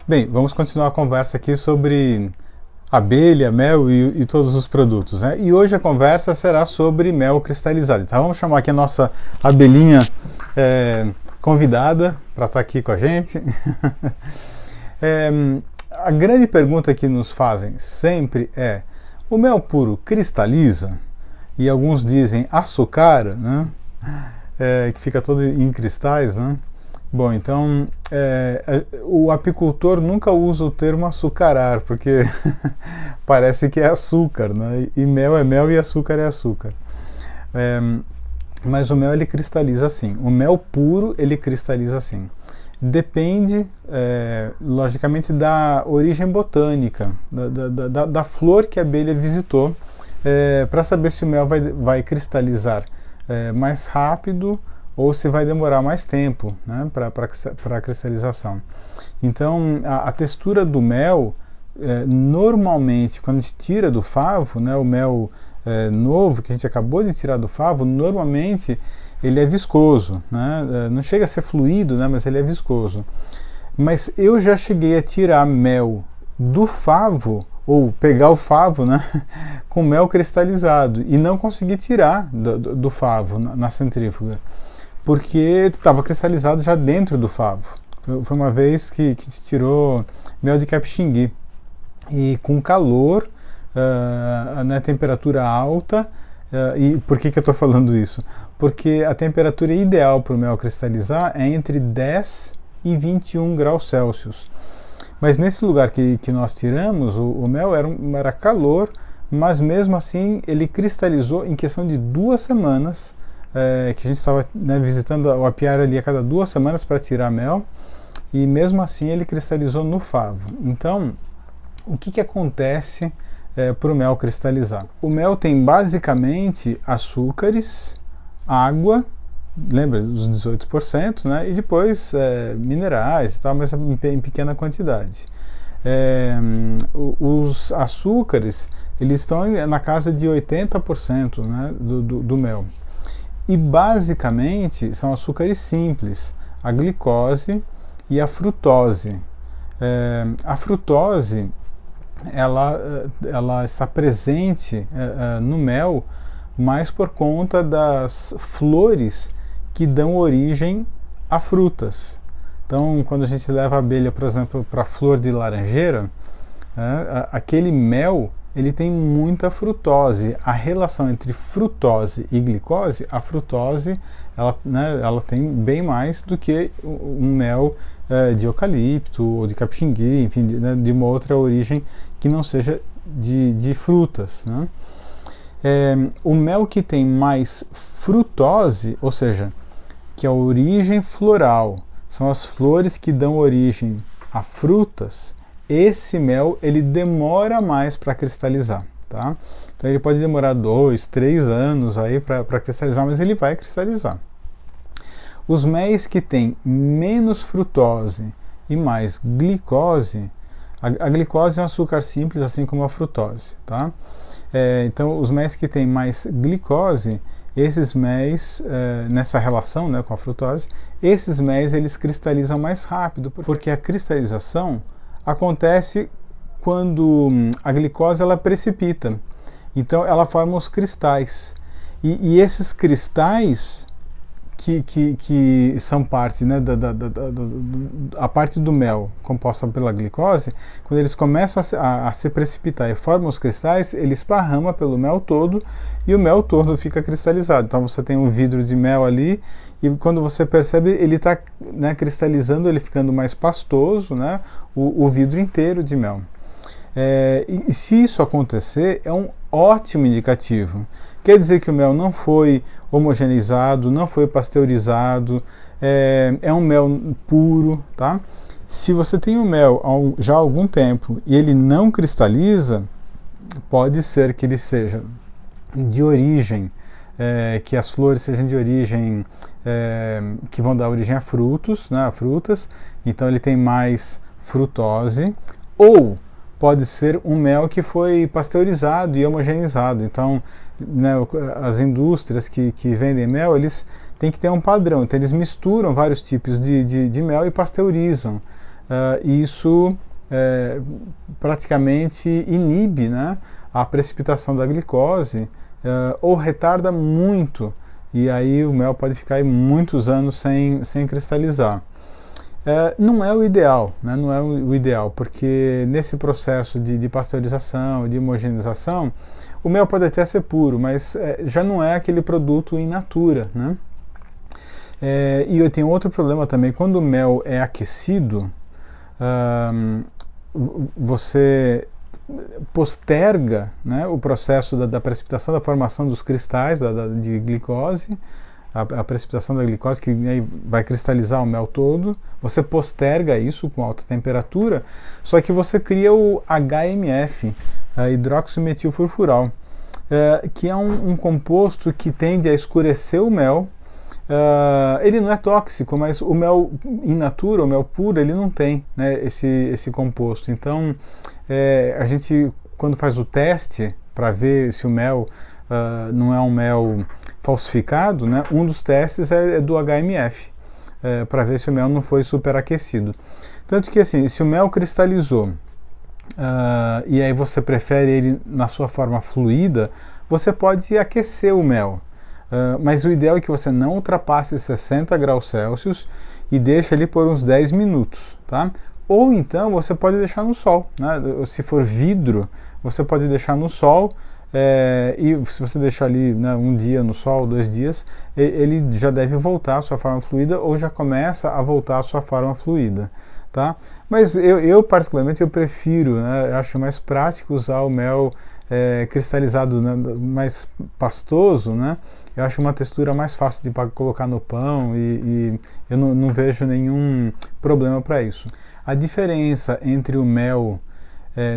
Bem, vamos continuar a conversa aqui sobre abelha, mel e todos os produtos, né? E hoje a conversa será sobre mel cristalizado. Então vamos chamar aqui a nossa abelhinha convidada para estar aqui com a gente. A grande pergunta que nos fazem sempre é: o mel puro cristaliza? E alguns dizem açucara, né? Que fica todo em cristais, né? Bom, então o apicultor nunca usa o termo açucarar, porque parece que é açúcar, né? E mel é mel e açúcar é açúcar. Mas o mel ele cristaliza assim. O mel puro ele cristaliza assim. Depende, logicamente, da origem botânica, da flor que a abelha visitou, para saber se o mel vai cristalizar mais rápido ou se vai demorar mais tempo, né, para a cristalização. Então, a textura do mel, normalmente, quando a gente tira do favo, né, o mel novo que a gente acabou de tirar do favo, normalmente ele é viscoso, né, não chega a ser fluido, né, mas ele é viscoso. Mas eu já cheguei a tirar mel do favo, ou pegar o favo, né, com mel cristalizado, e não consegui tirar do favo na centrífuga, porque estava cristalizado já dentro do favo. Foi uma vez que tirou mel de capixingui, e com calor, na temperatura alta. E por que eu estou falando isso? Porque a temperatura ideal para o mel cristalizar é entre 10 e 21 graus Celsius. Mas nesse lugar que nós tiramos, o mel era calor, mas mesmo assim ele cristalizou em questão de 2 semanas, que a gente estava, né, visitando o apiário ali a cada 2 semanas para tirar mel, e mesmo assim ele cristalizou no favo. Então, o que acontece para o mel cristalizar? O mel tem basicamente açúcares, água, lembra dos 18%, né? E depois minerais e tal, mas em pequena quantidade. Os açúcares, eles estão na casa de 80%, né, do mel. E basicamente são açúcares simples, a glicose e a frutose. A frutose, ela está presente no mel mais por conta das flores que dão origem a frutas. Então, quando a gente leva a abelha, por exemplo, para a flor de laranjeira, aquele mel ele tem muita frutose. A relação entre frutose e glicose, a frutose ela tem bem mais do que um mel de eucalipto ou de capixingui, enfim, de uma outra origem que não seja de frutas, né? O mel que tem mais frutose, ou seja, que a origem floral são as flores que dão origem a frutas, esse mel ele demora mais para cristalizar, tá? Então ele pode demorar 2, 3 anos aí para cristalizar, mas ele vai cristalizar. Os méis que têm menos frutose e mais glicose, a glicose é um açúcar simples, assim como a frutose, tá? Então os méis que têm mais glicose, esses méis, nessa relação, né, com a frutose, esses méis eles cristalizam mais rápido, porque a cristalização acontece quando a glicose ela precipita. Então ela forma os cristais. E esses cristais que são parte, né, a parte do mel composta pela glicose, quando eles começam a se precipitar e formam os cristais, ele esparrama pelo mel todo e o mel todo fica cristalizado. Então você tem um vidro de mel ali e quando você percebe ele está, né, cristalizando, ele ficando mais pastoso, né, o vidro inteiro de mel. E se isso acontecer, é um ótimo indicativo. Quer dizer que o mel não foi homogeneizado, não foi pasteurizado, é um mel puro, tá? Se você tem o mel já há algum tempo e ele não cristaliza, pode ser que ele seja de origem, que as flores sejam de origem, que vão dar origem a frutos, né, a frutas, então ele tem mais frutose, ou pode ser um mel que foi pasteurizado e homogeneizado. Então, né, as indústrias que vendem mel, eles têm que ter um padrão. Então, eles misturam vários tipos de mel e pasteurizam. e isso praticamente inibe, né, a precipitação da glicose, ou retarda muito, e aí o mel pode ficar aí muitos anos sem cristalizar. Não é o ideal, né? Não é o ideal, porque nesse processo de pasteurização, de homogeneização, o mel pode até ser puro, mas já não é aquele produto in natura, né? E eu tenho outro problema também, quando o mel é aquecido, você posterga, né, o processo da precipitação, da formação dos cristais de glicose, a precipitação da glicose, que aí vai cristalizar o mel todo, você posterga isso com alta temperatura, só que você cria o HMF, hidroximetilfurfural, que é um composto que tende a escurecer o mel. Ele não é tóxico, mas o mel in natura, o mel puro, ele não tem, né, esse composto. Então, a gente, quando faz o teste para ver se o mel não é um mel falsificado, né, um dos testes é do HMF, para ver se o mel não foi superaquecido. Tanto que, assim, se o mel cristalizou e aí você prefere ele na sua forma fluida, você pode aquecer o mel. Mas o ideal é que você não ultrapasse 60 graus Celsius e deixe ali por uns 10 minutos, tá? Ou então você pode deixar no sol, né? Se for vidro, você pode deixar no sol, e se você deixar ali, né, um dia no sol, 2 dias, ele já deve voltar à sua forma fluida ou já começa a voltar à sua forma fluida, tá? Mas eu particularmente, eu prefiro, né, eu acho mais prático usar o mel cristalizado, né, mais pastoso, né? Eu acho uma textura mais fácil de colocar no pão e eu não vejo nenhum problema para isso. A diferença entre o mel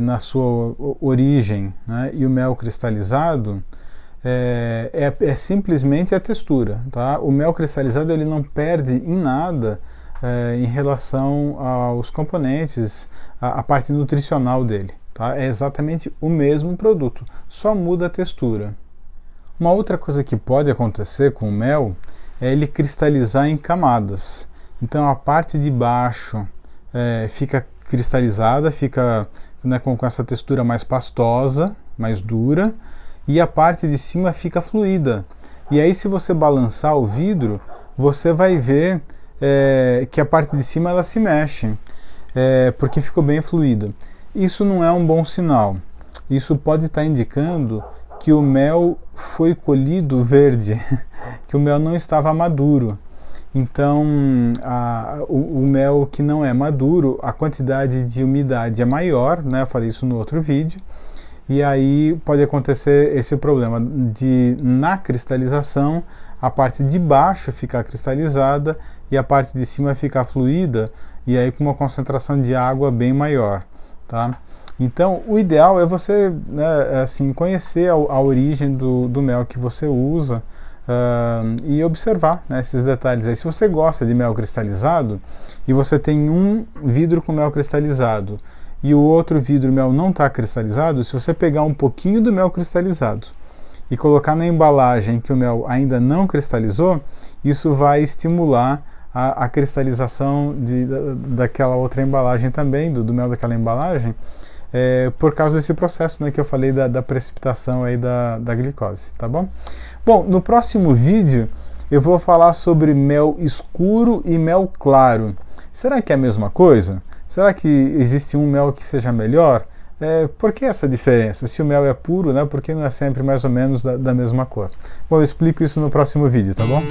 na sua origem, né, e o mel cristalizado é simplesmente a textura, tá? O mel cristalizado ele não perde em nada em relação aos componentes, a parte nutricional dele, tá? É exatamente o mesmo produto, só muda a textura. Uma outra coisa que pode acontecer com o mel é ele cristalizar em camadas. Então a parte de baixo fica cristalizada, fica, né, com essa textura mais pastosa, mais dura, e a parte de cima fica fluida. E aí, se você balançar o vidro, você vai ver que a parte de cima ela se mexe, porque ficou bem fluida. Isso não é um bom sinal. Isso pode estar indicando que o mel foi colhido verde, que o mel não estava maduro. Então, o mel que não é maduro, a quantidade de umidade é maior, né? Eu falei isso no outro vídeo, e aí pode acontecer esse problema de, na cristalização, a parte de baixo ficar cristalizada e a parte de cima ficar fluida, e aí com uma concentração de água bem maior, tá? Então, o ideal é você, né, assim, conhecer a origem do mel que você usa e observar, né, esses detalhes. Aí, se você gosta de mel cristalizado e você tem um vidro com mel cristalizado e o outro vidro mel não está cristalizado, se você pegar um pouquinho do mel cristalizado e colocar na embalagem que o mel ainda não cristalizou, isso vai estimular a cristalização daquela outra embalagem também, do mel daquela embalagem, por causa desse processo, né, que eu falei da precipitação aí da glicose, tá bom? Bom, no próximo vídeo eu vou falar sobre mel escuro e mel claro. Será que é a mesma coisa? Será que existe um mel que seja melhor? Por que essa diferença? Se o mel é puro, né, por que não é sempre mais ou menos da mesma cor? Bom, eu explico isso no próximo vídeo, tá bom?